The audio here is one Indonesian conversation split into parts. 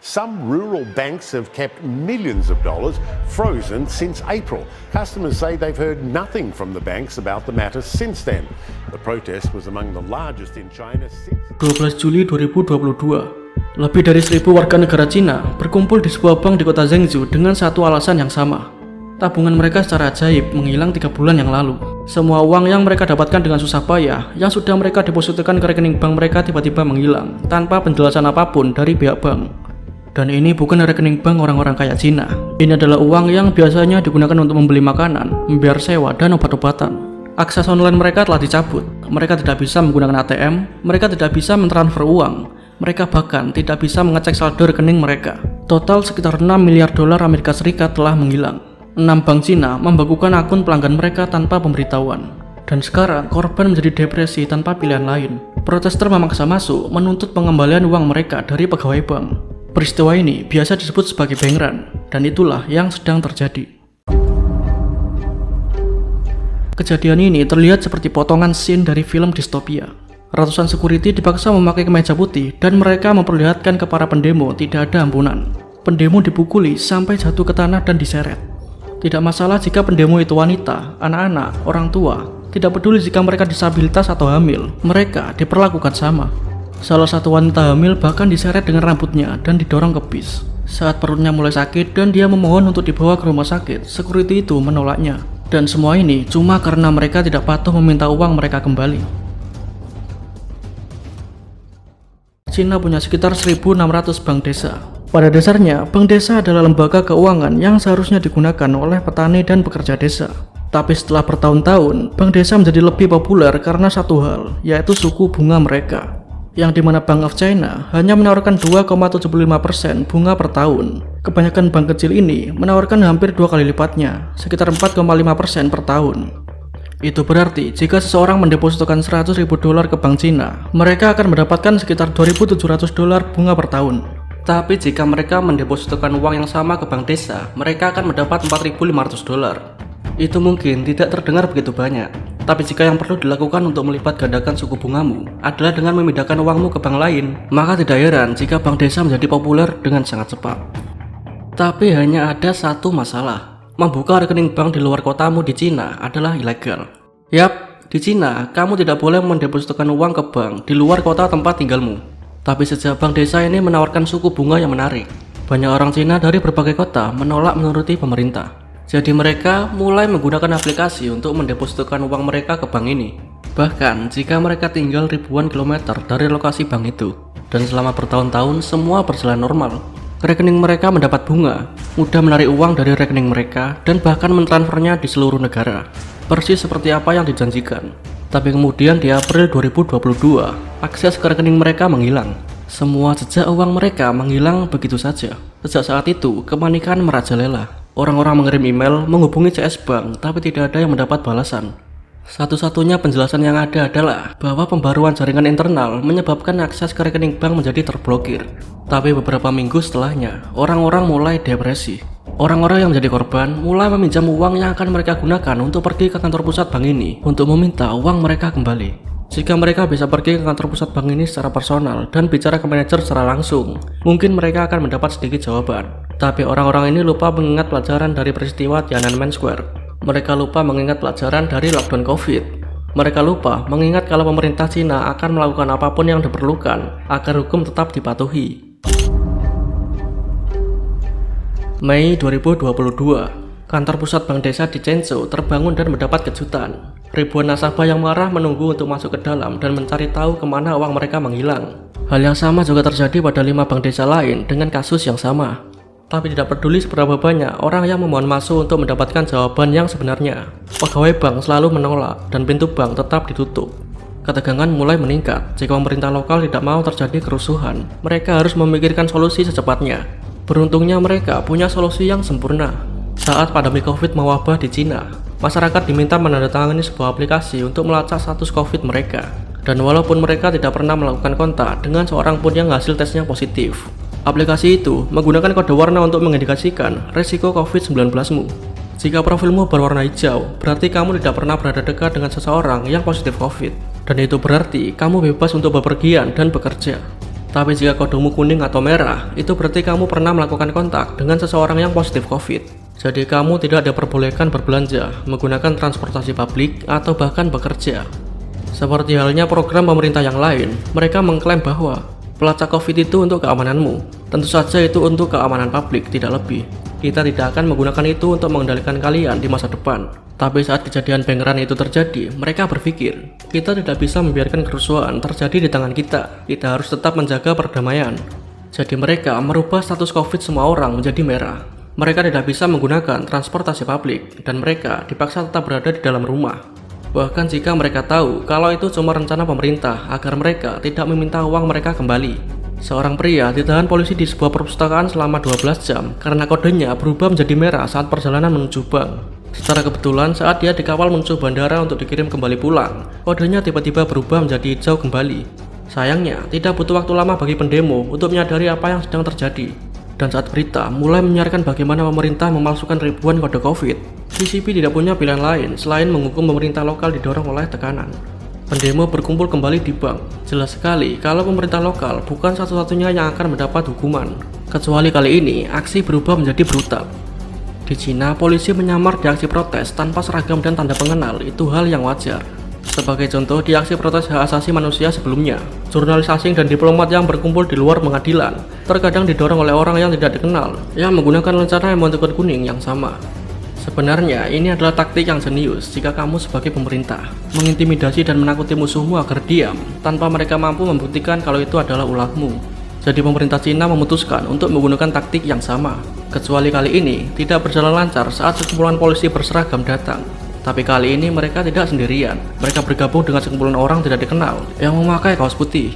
Some rural banks have kept millions of dollars frozen since April. Customers say they've heard nothing from the banks about the matter since then. The protest was among the largest in China since 12 Juli 2022. Lebih dari 1.000 warga negara Cina berkumpul di sebuah bank di kota Zhengzhou dengan satu alasan yang sama. Tabungan mereka secara ajaib menghilang 3 bulan yang lalu. Semua uang yang mereka dapatkan dengan susah payah yang sudah mereka depositkan ke rekening bank mereka tiba-tiba menghilang tanpa penjelasan apapun dari pihak bank. Dan ini bukan rekening bank orang-orang kaya Cina. Ini adalah uang yang biasanya digunakan untuk membeli makanan, membayar sewa, dan obat-obatan. Akses online mereka telah dicabut. Mereka tidak bisa menggunakan ATM, mereka tidak bisa mentransfer uang. Mereka bahkan tidak bisa mengecek saldo rekening mereka. Total sekitar 6 miliar dolar Amerika Serikat telah menghilang. 6 bank Cina membekukan akun pelanggan mereka tanpa pemberitahuan. Dan sekarang korban menjadi depresi tanpa pilihan lain. Protester memaksa masuk menuntut pengembalian uang mereka dari pegawai bank. Peristiwa ini biasa disebut sebagai bank run, dan itulah yang sedang terjadi. Kejadian ini terlihat seperti potongan scene dari film distopia. Ratusan security dipaksa memakai kemeja putih dan mereka memperlihatkan ke para pendemo tidak ada ampunan. Pendemo dipukuli sampai jatuh ke tanah dan diseret. Tidak masalah jika pendemo itu wanita, anak-anak, orang tua. Tidak peduli jika mereka disabilitas atau hamil, mereka diperlakukan sama. Salah satu wanita hamil bahkan diseret dengan rambutnya dan didorong ke bis. Saat perutnya mulai sakit dan dia memohon untuk dibawa ke rumah sakit, security itu menolaknya. Dan semua ini cuma karena mereka tidak patuh meminta uang mereka kembali. Cina punya sekitar 1.600 bank desa. Pada dasarnya, bank desa adalah lembaga keuangan yang seharusnya digunakan oleh petani dan pekerja desa. Tapi setelah bertahun-tahun, bank desa menjadi lebih populer karena satu hal, yaitu suku bunga mereka. Yang dimana Bank of China hanya menawarkan 2,75% bunga per tahun. Kebanyakan bank kecil ini menawarkan hampir 2 kali lipatnya, sekitar 4,5% per tahun. Itu berarti jika seseorang mendepositokan 100.000 dolar ke bank Cina, mereka akan mendapatkan sekitar 2.700 dolar bunga per tahun. Tapi jika mereka mendepositokan uang yang sama ke bank desa, mereka akan mendapat 4.500 dolar. Itu mungkin tidak terdengar begitu banyak. Tapi jika yang perlu dilakukan untuk melipat gandakan suku bungamu adalah dengan memindahkan uangmu ke bank lain, maka tidak heran jika bank desa menjadi populer dengan sangat cepat. Tapi hanya ada satu masalah. Membuka rekening bank di luar kotamu di Cina adalah ilegal. Yap, di Cina kamu tidak boleh mendepositokan uang ke bank di luar kota tempat tinggalmu. Tapi sejak bank desa ini menawarkan suku bunga yang menarik, banyak orang Cina dari berbagai kota menolak menuruti pemerintah. Jadi mereka mulai menggunakan aplikasi untuk mendepositokan uang mereka ke bank ini. Bahkan jika mereka tinggal ribuan kilometer dari lokasi bank itu. Dan selama bertahun-tahun semua berjalan normal. Rekening mereka mendapat bunga, mudah menarik uang dari rekening mereka, dan bahkan mentransfernya di seluruh negara. Persis seperti apa yang dijanjikan. Tapi kemudian di April 2022, akses ke rekening mereka menghilang. Semua jejak uang mereka menghilang begitu saja. Sejak saat itu, kepanikan merajalela. Orang-orang mengirim email menghubungi CS Bank, tapi tidak ada yang mendapat balasan. Satu-satunya penjelasan yang ada adalah bahwa pembaruan jaringan internal menyebabkan akses ke rekening bank menjadi terblokir. Tapi beberapa minggu setelahnya, orang-orang mulai depresi. Orang-orang yang menjadi korban mulai meminjam uang yang akan mereka gunakan untuk pergi ke kantor pusat bank ini untuk meminta uang mereka kembali. Jika mereka bisa pergi ke kantor pusat bank ini secara personal dan bicara ke manajer secara langsung, mungkin mereka akan mendapat sedikit jawaban. Tapi orang-orang ini lupa mengingat pelajaran dari peristiwa Tiananmen Square. Mereka lupa mengingat pelajaran dari lockdown COVID. Mereka lupa mengingat kalau pemerintah Cina akan melakukan apapun yang diperlukan agar hukum tetap dipatuhi. Mei 2022, kantor pusat bank desa di Zhengzhou terbangun dan mendapat kejutan. Ribuan nasabah yang marah menunggu untuk masuk ke dalam dan mencari tahu kemana uang mereka menghilang. Hal yang sama juga terjadi pada 5 bank desa lain dengan kasus yang sama. Tapi tidak peduli seberapa banyak orang yang memohon masuk untuk mendapatkan jawaban yang sebenarnya, pegawai bank selalu menolak dan pintu bank tetap ditutup. Ketegangan mulai meningkat. Jika pemerintah lokal tidak mau terjadi kerusuhan, mereka harus memikirkan solusi secepatnya. Beruntungnya mereka punya solusi yang sempurna. Saat pandemi COVID mewabah di Cina, masyarakat diminta menandatangani sebuah aplikasi untuk melacak status COVID mereka. Dan walaupun mereka tidak pernah melakukan kontak dengan seorang pun yang hasil tesnya positif, aplikasi itu menggunakan kode warna untuk mengindikasikan resiko COVID-19mu. Jika profilmu berwarna hijau, berarti kamu tidak pernah berada dekat dengan seseorang yang positif COVID. Dan itu berarti kamu bebas untuk bepergian dan bekerja. Tapi jika kodemu kuning atau merah, itu berarti kamu pernah melakukan kontak dengan seseorang yang positif COVID. Jadi kamu tidak diperbolehkan berbelanja, menggunakan transportasi publik, atau bahkan bekerja. Seperti halnya program pemerintah yang lain, mereka mengklaim bahwa pelacak COVID itu untuk keamananmu. Tentu saja itu untuk keamanan publik, tidak lebih. Kita tidak akan menggunakan itu untuk mengendalikan kalian di masa depan. Tapi saat kejadian Bank Run itu terjadi, mereka berpikir, kita tidak bisa membiarkan kerusuhan terjadi di tangan kita. Kita harus tetap menjaga perdamaian. Jadi mereka merubah status COVID semua orang menjadi merah. Mereka tidak bisa menggunakan transportasi publik, dan mereka dipaksa tetap berada di dalam rumah. Bahkan jika mereka tahu kalau itu cuma rencana pemerintah agar mereka tidak meminta uang mereka kembali. Seorang pria ditahan polisi di sebuah perpustakaan selama 12 jam karena kodenya berubah menjadi merah saat perjalanan menuju bank. Secara kebetulan saat dia dikawal menuju bandara untuk dikirim kembali pulang, kodenya tiba-tiba berubah menjadi hijau kembali. Sayangnya, tidak butuh waktu lama bagi pendemo untuk menyadari apa yang sedang terjadi. Dan saat berita mulai menyiarkan bagaimana pemerintah memalsukan ribuan kode COVID, CCP tidak punya pilihan lain selain menghukum pemerintah lokal didorong oleh tekanan. Pendemo berkumpul kembali di bank. Jelas sekali kalau pemerintah lokal bukan satu-satunya yang akan mendapat hukuman. Kecuali kali ini, aksi berubah menjadi brutal. Di Cina, polisi menyamar di aksi protes tanpa seragam dan tanda pengenal, itu hal yang wajar. Sebagai contoh, di aksi protes hak asasi manusia sebelumnya, jurnalis asing dan diplomat yang berkumpul di luar pengadilan terkadang didorong oleh orang yang tidak dikenal, yang menggunakan lencana emoticon kuning yang sama. Sebenarnya, ini adalah taktik yang jenius jika kamu sebagai pemerintah mengintimidasi dan menakuti musuhmu agar diam, tanpa mereka mampu membuktikan kalau itu adalah ulahmu. Jadi pemerintah Cina memutuskan untuk menggunakan taktik yang sama. Kecuali kali ini tidak berjalan lancar saat sekumpulan polisi berseragam datang. Tapi kali ini mereka tidak sendirian. Mereka bergabung dengan sekumpulan orang tidak dikenal yang memakai kaos putih.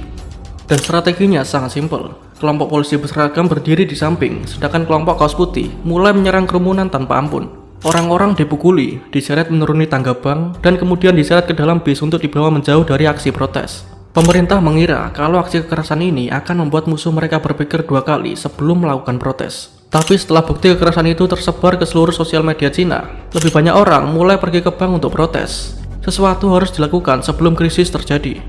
Dan strateginya sangat simpel. Kelompok polisi berseragam berdiri di samping, sedangkan kelompok kaos putih mulai menyerang kerumunan tanpa ampun. Orang-orang dipukuli, diseret menuruni tangga bank, dan kemudian diseret ke dalam bis untuk dibawa menjauh dari aksi protes. Pemerintah mengira kalau aksi kekerasan ini akan membuat musuh mereka berpikir dua kali sebelum melakukan protes. Tapi setelah bukti kekerasan itu tersebar ke seluruh sosial media Cina, lebih banyak orang mulai pergi ke bank untuk protes. Sesuatu harus dilakukan sebelum krisis terjadi.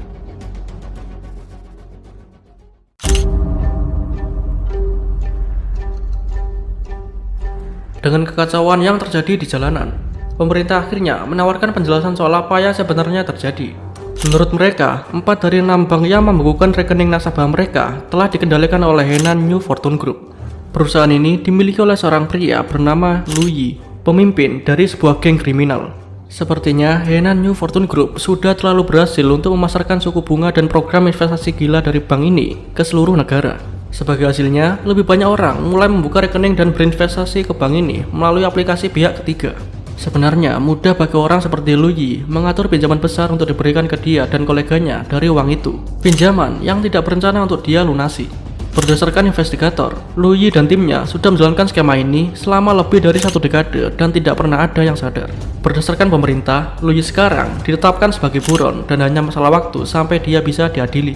Dengan kekacauan yang terjadi di jalanan, pemerintah akhirnya menawarkan penjelasan soal apa yang sebenarnya terjadi. Menurut mereka, 4 dari 6 bank yang membekukan rekening nasabah mereka telah dikendalikan oleh Henan New Fortune Group. Perusahaan ini dimiliki oleh seorang pria bernama Lu Yi, pemimpin dari sebuah geng kriminal. Sepertinya Henan New Fortune Group sudah terlalu berhasil untuk memasarkan suku bunga dan program investasi gila dari bank ini ke seluruh negara. Sebagai hasilnya, lebih banyak orang mulai membuka rekening dan berinvestasi ke bank ini melalui aplikasi pihak ketiga. Sebenarnya mudah bagi orang seperti Lu Yi mengatur pinjaman besar untuk diberikan ke dia dan koleganya dari uang itu. Pinjaman yang tidak berencana untuk dia lunasi. Berdasarkan investigator, Lu Yi dan timnya sudah menjalankan skema ini selama lebih dari 1 dekade dan tidak pernah ada yang sadar. Berdasarkan pemerintah, Lu Yi sekarang ditetapkan sebagai buron dan hanya masalah waktu sampai dia bisa diadili.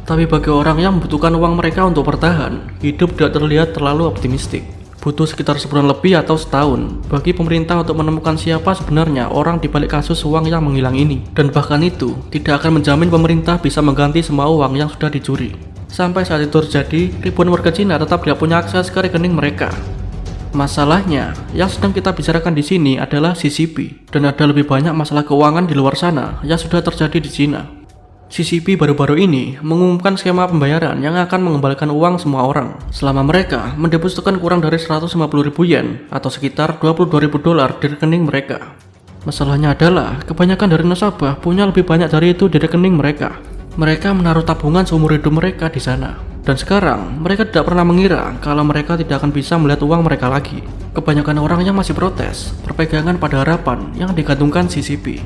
Tapi bagi orang yang membutuhkan uang mereka untuk bertahan, hidup tidak terlihat terlalu optimistik. Butuh sekitar sebulan lebih atau setahun bagi pemerintah untuk menemukan siapa sebenarnya orang di balik kasus uang yang menghilang ini. Dan bahkan itu tidak akan menjamin pemerintah bisa mengganti semua uang yang sudah dicuri. Sampai saat itu terjadi, ribuan warga Cina tetap tidak punya akses ke rekening mereka. Masalahnya, yang sedang kita bicarakan di sini adalah CCP, dan ada lebih banyak masalah keuangan di luar sana yang sudah terjadi di Cina. CCP baru-baru ini mengumumkan skema pembayaran yang akan mengembalikan uang semua orang selama mereka mendepositokan kurang dari 150.000 yen atau sekitar $22.000 di rekening mereka. Masalahnya adalah kebanyakan dari nasabah punya lebih banyak dari itu di rekening mereka. Mereka menaruh tabungan seumur hidup mereka di sana. Dan sekarang mereka tidak pernah mengira kalau mereka tidak akan bisa melihat uang mereka lagi. Kebanyakan orang yang masih protes berpegangan pada harapan yang digantungkan CCP.